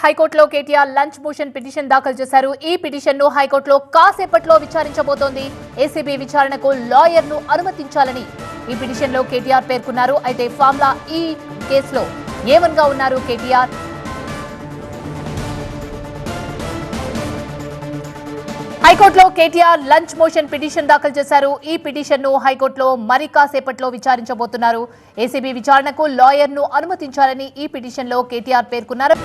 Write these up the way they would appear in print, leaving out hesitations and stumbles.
హైకోర్టులో KTR lunch motion petition దాఖలు చేశారు. ఈ పిటిషన్ ను హైకోర్టులో కాసేపట్లో విచారించబోతోంది. ఏసీబీ విచారణకు లాయర్ ను అనుమతించాలని ఈ పిటిషన్ లో కేటీఆర్ పేర్కొన్నారు. అయితే ఫార్ములా ఈ కేసులో ఏమన్గా ఉన్నారు కేటీఆర్? హైకోర్టులో కేటీఆర్ లంచ్ మోషన్ పిటిషన్ దాఖలు చేశారు. ఈ పిటిషన్ ను హైకోర్టులో మరి కాసేపట్లో విచారించబోతున్నారు. ఏసీబీ విచారణకు లాయర్ ను అనుమతించాలని ఈ పిటిషన్ లో కేటీఆర్ పేర్కొన్నారు.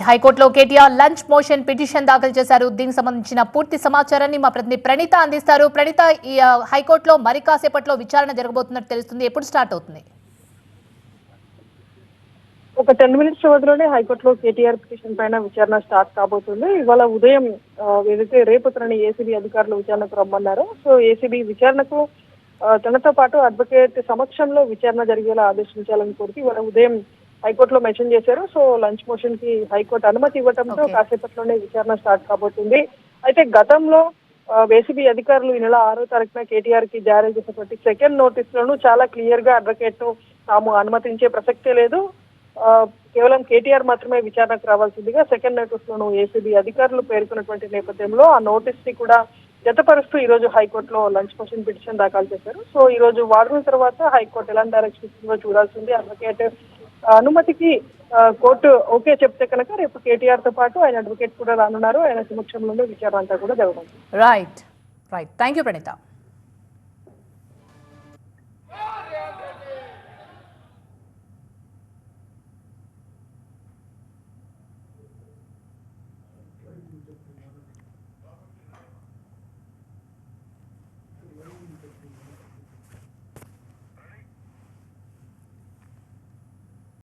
హైకోర్టులో కేటీఆర్ లంచ్ మోషన్ పిటిషన్ దాఖలు చేశారు. దీనికి సంబంధించిన పూర్తి సమాచారాన్ని మా ప్రతినిధి ప్రణీత అందిస్తారు. ప్రణీత, ఈ హైకోర్టులో మరి కాసేపట్లో విచారణ జరగబోతున్నట్టు తెలుస్తుంది. ఎప్పుడు స్టార్ట్ అవుతుంది? ఒక 10 minutes వ్యవధిలోనే హైకోర్టులో కేటీఆర్ పిటిషన్ పైన విచారణ స్టార్ట్ కాబోతుంది. ఇవాళ ఉదయం ఏదైతే రేపు తనని ఏసీబీ అధికారులు విచారణకు రమ్మన్నారో, సో ఏసీబీ విచారణకు తనతో పాటు అడ్వకేట్ సమక్షంలో విచారణ జరిగేలా ఆదేశించాలని కోరి ఇవాళ ఉదయం హైకోర్టులో మెన్షన్ చేశారు. సో లంచ్ మోషన్ కి హైకోర్టు అనుమతి ఇవ్వడంతో కాసేపట్లోనే విచారణ స్టార్ట్ కాబోతుంది. అయితే గతంలో ఏసీబీ అధికారులు ఈ నెల 6వ తారీఖున కేటీఆర్ కి జారీ చేసినటువంటి సెకండ్ నోటీస్ లోను చాలా క్లియర్ గా అడ్వకేట్ ను తాము అనుమతించే ప్రసక్తే లేదు, కేవలం కేటీఆర్ మాత్రమే విచారణకు రావాల్సిందిగా సెకండ్ నోటీస్ లోను ఏసీబీ అధికారులు పేర్కొన్నటువంటి నేపథ్యంలో ఆ నోటీస్ ని కూడా జతపరుస్తూ ఈ రోజు హైకోర్టులో లంచ్ మోషన్ పిటిషన్ దాఖలు చేశారు. సో ఈ రోజు వారం తర్వాత హైకోర్టు ఎలాంటి డైరెక్షన్ ఇస్తుందో చూడాల్సింది. అడ్వకేట్ అనుమతికి కోర్టు ఓకే చెప్తే కనుక రేపు కేటీఆర్ తో పాటు ఆయన అడ్వకేట్ కూడా రానున్నారు. ఆయన సమక్షంలోనే విచారణ అంతా కూడా జరగనుంది. రైట్. Thank you Praneetha.